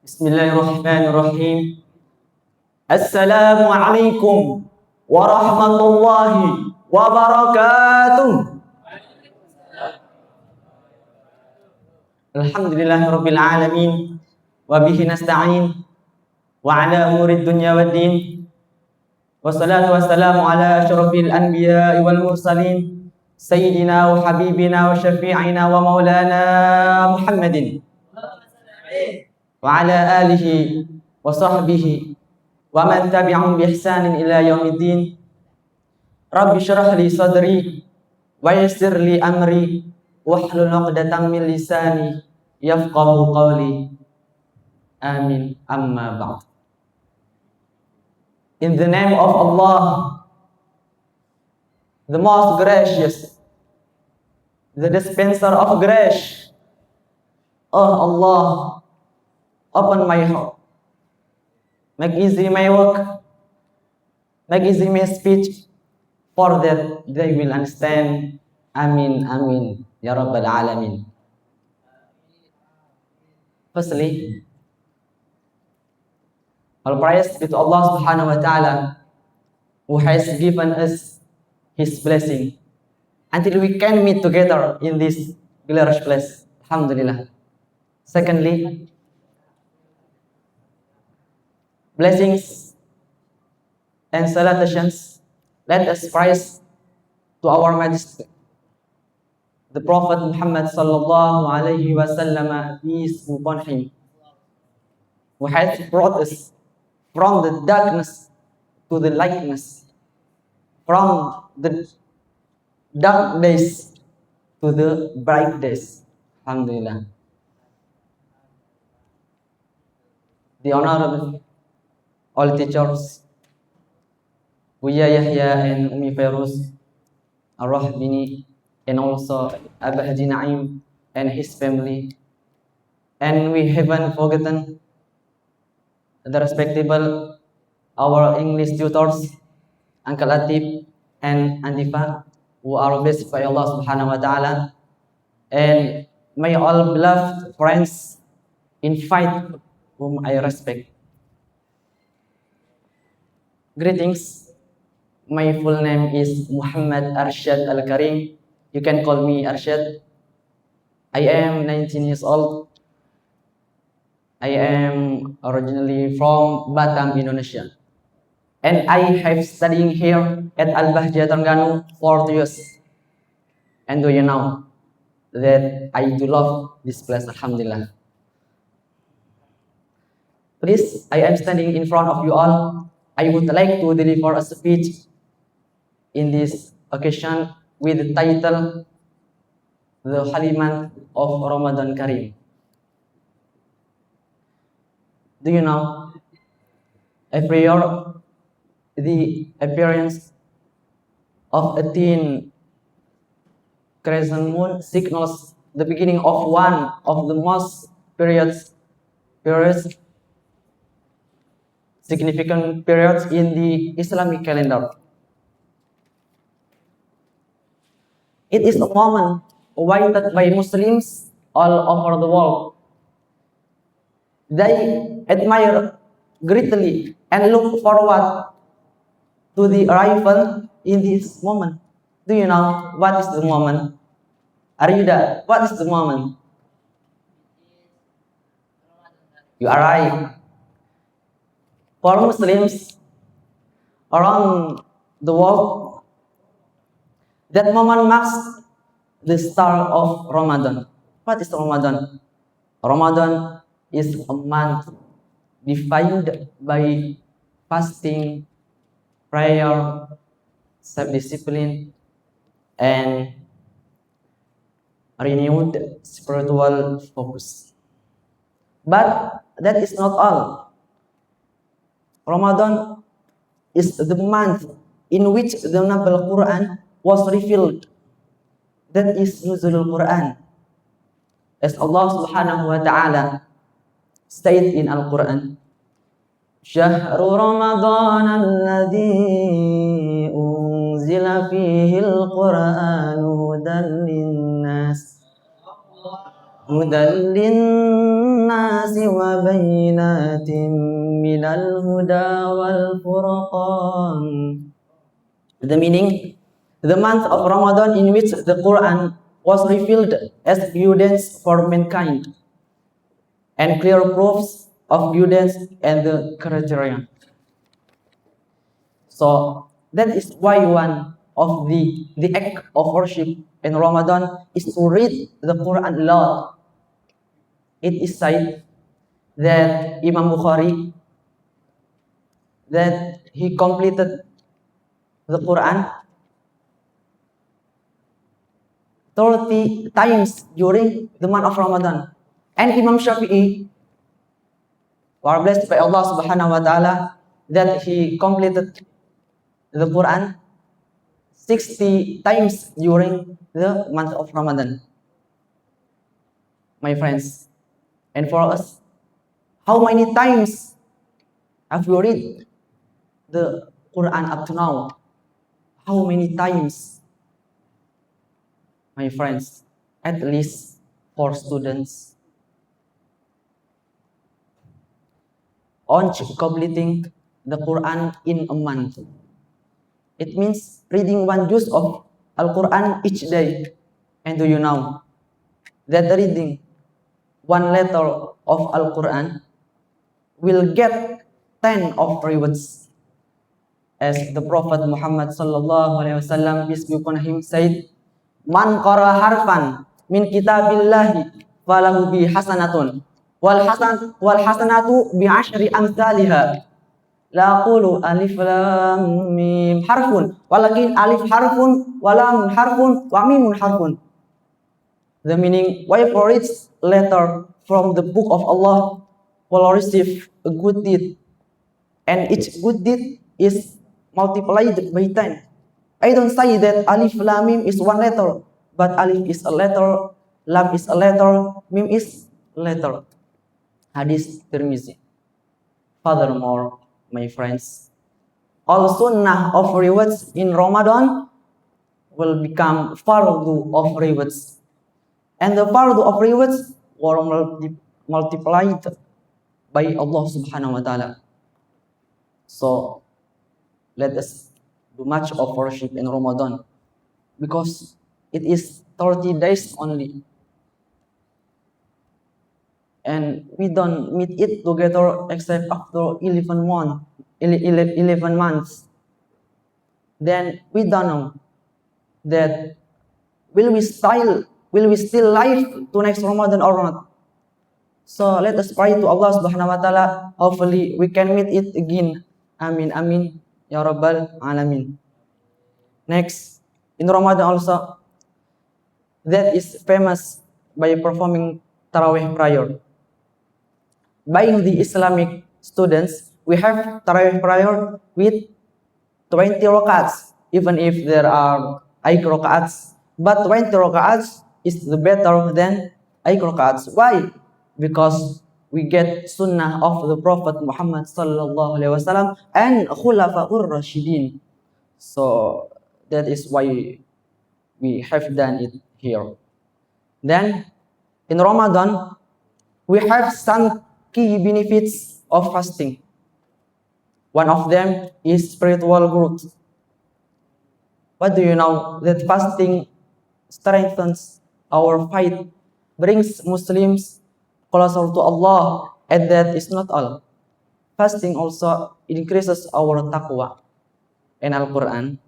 Bismillahirrahmanirrahim. Assalamualaikum warahmatullahi wabarakatuh. Alhamdulillahirabbil alamin wa bihi nasta'in wa ala umurid dunya waddin. Wassalatu wassalamu ala asyrafil anbiya'i wal mursalin sayyidina wa habibina wa syafi'ina wa maulana Muhammadin wa ala alihi wa sahbihi wa man tabi'ahum bi ihsanin ila yaumiddin. Rabbi syrah li sadri wa yassir li amri wahlul 'uqdatam min lisani yafqahu qawli. Amin. Amma ba'd. In the name of Allah, the most gracious, the dispenser of grace. Oh Allah, open my heart, make easy my work, make easy my speech, for that they will understand. Amin, amin, ya Rabbal Alamin. Firstly, all praise be to Allah Subhanahu wa Ta'ala, who has given us His blessing until we can meet together in this glorious place. Alhamdulillah. Secondly, blessings and salutations, let us praise to our Majesty, the Prophet Muhammad sallallahu alaihi wasallam, peace be upon him, who has brought us from the darkness to the lightness, from the dark days to the bright days. Alhamdulillah. The honorable all teachers, Buya Yahya and Umi Fairuz Ar-Rahbini, and also Abah Haji Naim and his family. And we haven't forgotten the respectable our English tutors, Uncle Atif and Andifa, who are blessed by Allah Subhanahu wa Ta'ala. And may all beloved friends in faith whom I respect. Greetings. My full name is Muhammad Arsyad Al-Karim. You can call me Arsyad. I am 19 years old. I am originally from Batam, Indonesia. And I have studying here at Al-Bahjah Terengganu for 2 years. And do you know that I do love this place, Alhamdulillah. Please, I am standing in front of you all. I would like to deliver a speech in this occasion with the title, The Holy Month of Ramadan Kareem. Do you know, every year the appearance of a thin crescent moon signals the beginning of one of the most significant periods in the Islamic calendar. It is a moment awaited by Muslims all over the world. They admire greatly and look forward to the arrival in this moment. Do you know what is the moment? Are you there? What is the moment? You are right. For Muslims around the world, that moment marks the start of Ramadan. What is Ramadan? Ramadan is a month defined by fasting, prayer, self-discipline, and renewed spiritual focus. But that is not all. Ramadan is the month in which the Noble Quran was revealed. That is Nuzulul Quran. As Allah Subhanahu wa Ta'ala stated in Al-Quran, Syahru Ramadan alladhi unzila fihi al-Quranu hudan linnas هدى للناس وبينات من الهدى والفرقان. The meaning, the month of Ramadan in which the Quran was revealed as guidance for mankind and clear proofs of guidance and the criterion. So that is why one of the act of worship in Ramadan is to read the Quran aloud. It is said that Imam Bukhari that he completed the Quran 30 times during the month of Ramadan. And Imam Shafi'i, who are blessed by Allah subhanahu wa ta'ala, that he completed the Quran 60 times during the month of Ramadan. My friends, and for us, how many times have you read the Quran up to now? How many times? My friends, at least 4 students. On completing the Quran in a month. It means reading 1 juz of Al-Quran each day. And do you know that reading 1 letter of Al-Quran will get 10 of rewards? As the Prophet Muhammad sallallahu alaihi wasallam, peace be upon him, said, "Man qara harfan min kitabillahi falahu bi hasanatun wal hasanatu bi asyri amsalha." La aqulu alif lam mim harfun, walakin alif harfun, wa lam harfun, wa mimun harfun. The meaning, whoever reads letter from the book of Allah will receive a good deed, and each good deed is multiplied by 10. I don't say that alif lam mim is 1 letter, but alif is a letter, lam is a letter, mim is a letter. Hadis Tirmizi. Furthermore, my friends, all sunnah of rewards in Ramadan will become fardu of rewards. And the fardu of rewards were multiplied by Allah subhanahu wa ta'ala. So, let us do much of worship in Ramadan, because it is 30 days only. And we don't meet it together except after 11 months. Then we don't know that will we still live to next Ramadan or not. So let us pray to Allah subhanahu wa ta'ala. Hopefully we can meet it again. Amin, amin, ya rabbal alamin. Next, in Ramadan also, that is famous by performing Tarawih prayer. By the Islamic students, we have Tarawih prayer with 20 rakats, even if there are 8 rakats. But 20 rakats is better than 8 rakats. Why? Because we get sunnah of the Prophet Muhammad sallallahu alaihi wasallam and Khulafaur Rashidin. So that is why we have done it here. Then in Ramadan, we have some key benefits of fasting. One of them is spiritual growth. What do you know? That fasting strengthens our faith, brings Muslims closer to Allah, and that is not all. Fasting also increases our taqwa. In Al-Quran,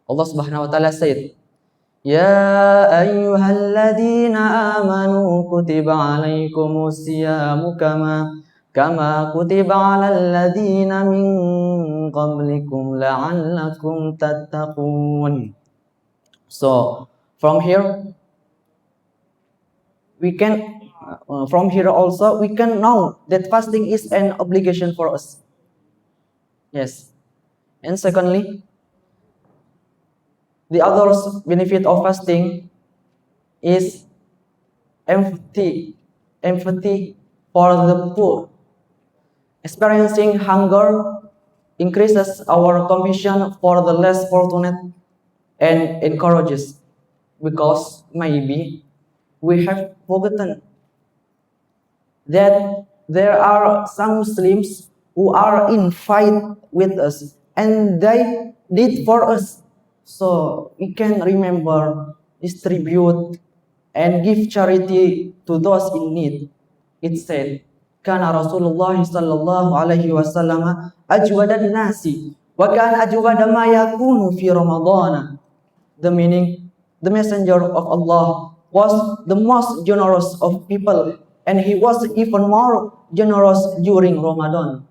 Allah subhanahu wa ta'ala said, "Ya ayyuhalladzina amanu kutiba alaikumus siyamu kama kutiba alal ladzina min qablikum la'allakum tattaqun." So from here also we can know that fasting is an obligation for us. Yes. And secondly, the other benefit of fasting is empathy for the poor. Experiencing hunger increases our compassion for the less fortunate and encourages, because maybe we have forgotten that there are some Muslims who are in fight with us and they did for us. So we can remember, distribute, and give charity to those in need. It said, Kana Rasulullah sallallahu alaihi wasallam ajwadan nasi wa kana ajwada ma yakunu fi Ramadan. The meaning, the messenger of Allah was the most generous of people, and he was even more generous during Ramadan.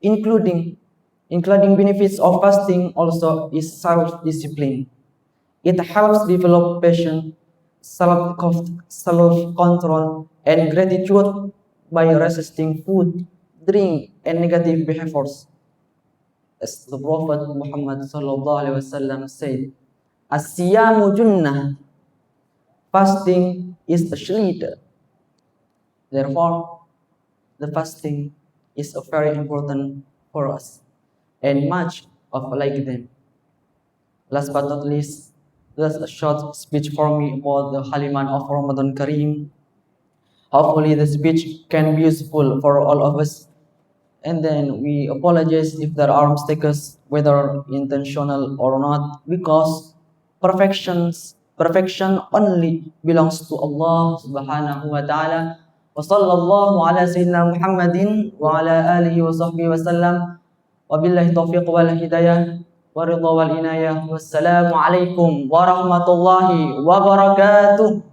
Including benefits of fasting also is self-discipline. It helps develop patience, self-control, and gratitude by resisting food, drink, and negative behaviors. As the Prophet Muhammad sallallahu alaihi wasallam said, "As-siyamu junnah." Fasting is a shield. Therefore, the fasting is a very important for us, and much of like them. Last but not least, there's a short speech for me about the Haliman of Ramadan Kareem. Hopefully, the speech can be useful for all of us. And then we apologize if there are mistakes, whether intentional or not, because perfection only belongs to Allah Subhanahu wa Ta'ala. Wa sallallahu ala sayyidina Muhammadin wa ala alihi wa sahbihi wa sallam. Wa billahi taufiq wal hidayah wa ridha wal inayah. Wassalamu alaikum warahmatullahi wabarakatuh.